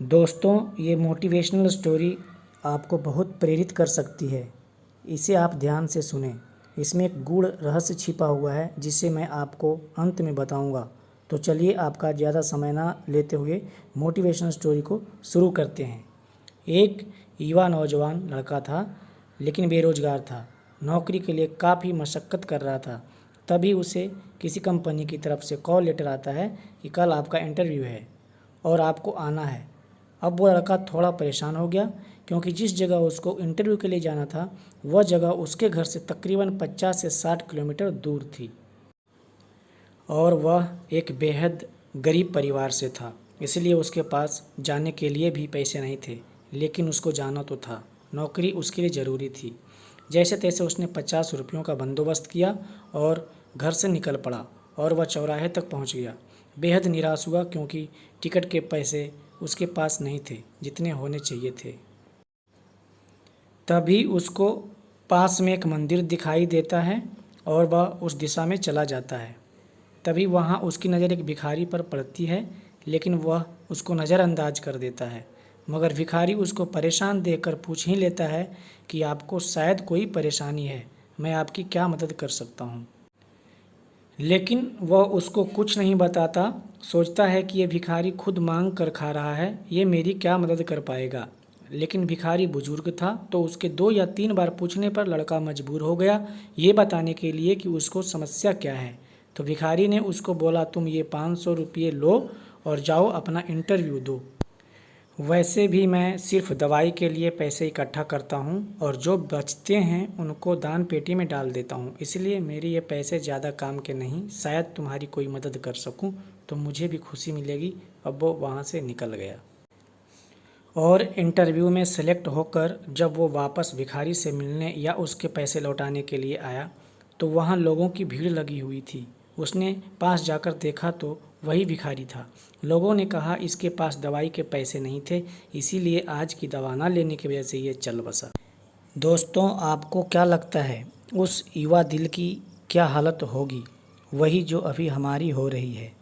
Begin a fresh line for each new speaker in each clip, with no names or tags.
दोस्तों, ये motivational story आपको बहुत प्रेरित कर सकती है। इसे आप ध्यान से सुनें। इसमें एक गूढ़ रहस्य छिपा हुआ है जिसे मैं आपको अंत में बताऊंगा। तो चलिए, आपका ज़्यादा समय ना लेते हुए मोटिवेशनल स्टोरी को शुरू करते हैं। एक युवा नौजवान लड़का था, लेकिन बेरोजगार था। नौकरी के लिए काफ़ी मशक्क़त कर रहा था। तभी उसे किसी कंपनी की तरफ से कॉल लेटर आता है कि कल आपका इंटरव्यू है और आपको आना है। अब वो लड़का थोड़ा परेशान हो गया, क्योंकि जिस जगह उसको इंटरव्यू के लिए जाना था वह जगह उसके घर से तकरीबन 50 से 60 किलोमीटर दूर थी और वह एक बेहद गरीब परिवार से था। इसलिए उसके पास जाने के लिए भी पैसे नहीं थे, लेकिन उसको जाना तो था। नौकरी उसके लिए ज़रूरी थी। जैसे तैसे उसने 50 रुपयों का बंदोबस्त किया और घर से निकल पड़ा और वह चौराहे तक पहुंच गया। बेहद निराश हुआ, क्योंकि टिकट के पैसे उसके पास नहीं थे जितने होने चाहिए थे। तभी उसको पास में एक मंदिर दिखाई देता है और वह उस दिशा में चला जाता है। तभी वहाँ उसकी नज़र एक भिखारी पर पड़ती है, लेकिन वह उसको नज़रअंदाज कर देता है। मगर भिखारी उसको परेशान देखकर पूछ ही लेता है कि आपको शायद कोई परेशानी है, मैं आपकी क्या मदद कर सकता हूँ। लेकिन वह उसको कुछ नहीं बताता। सोचता है कि ये भिखारी खुद मांग कर खा रहा है, ये मेरी क्या मदद कर पाएगा। लेकिन भिखारी बुजुर्ग था, तो उसके 2 या 3 बार पूछने पर लड़का मजबूर हो गया ये बताने के लिए कि उसको समस्या क्या है। तो भिखारी ने उसको बोला, तुम ये 500 रुपये लो और जाओ अपना इंटरव्यू दो। वैसे भी मैं सिर्फ दवाई के लिए पैसे इकट्ठा करता हूँ और जो बचते हैं उनको दान पेटी में डाल देता हूँ, इसलिए मेरे ये पैसे ज़्यादा काम के नहीं। शायद तुम्हारी कोई मदद कर सकूँ तो मुझे भी खुशी मिलेगी। अब वो वहाँ से निकल गया और इंटरव्यू में सेलेक्ट होकर जब वो वापस भिखारी से मिलने या उसके पैसे लौटाने के लिए आया तो वहाँ लोगों की भीड़ लगी हुई थी। उसने पास जाकर देखा तो वही भिखारी था। लोगों ने कहा इसके पास दवाई के पैसे नहीं थे, इसीलिए आज की दवा ना लेने की वजह से ये चल बसा। दोस्तों, आपको क्या लगता है उस युवा दिल की क्या हालत होगी? वही जो अभी हमारी हो रही है।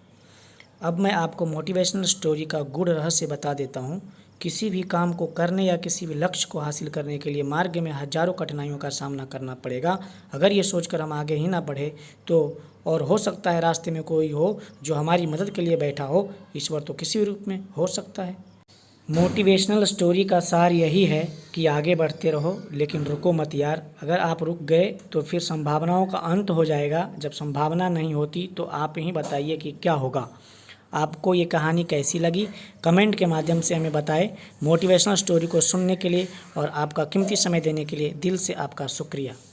अब मैं आपको मोटिवेशनल स्टोरी का गूढ़ रहस्य बता देता हूँ। किसी भी काम को करने या किसी भी लक्ष्य को हासिल करने के लिए मार्ग में हजारों कठिनाइयों का सामना करना पड़ेगा। अगर ये सोचकर हम आगे ही ना बढ़े तो और हो सकता है रास्ते में कोई हो जो हमारी मदद के लिए बैठा हो। ईश्वर तो किसी भी रूप में हो सकता है। मोटिवेशनल स्टोरी का सार यही है कि आगे बढ़ते रहो, लेकिन रुको मत यार। अगर आप रुक गए तो फिर संभावनाओं का अंत हो जाएगा। जब संभावना नहीं होती तो आप ही बताइए कि क्या होगा। आपको ये कहानी कैसी लगी, कमेंट के माध्यम से हमें बताएं। मोटिवेशनल स्टोरी को सुनने के लिए और आपका कीमती समय देने के लिए दिल से आपका शुक्रिया।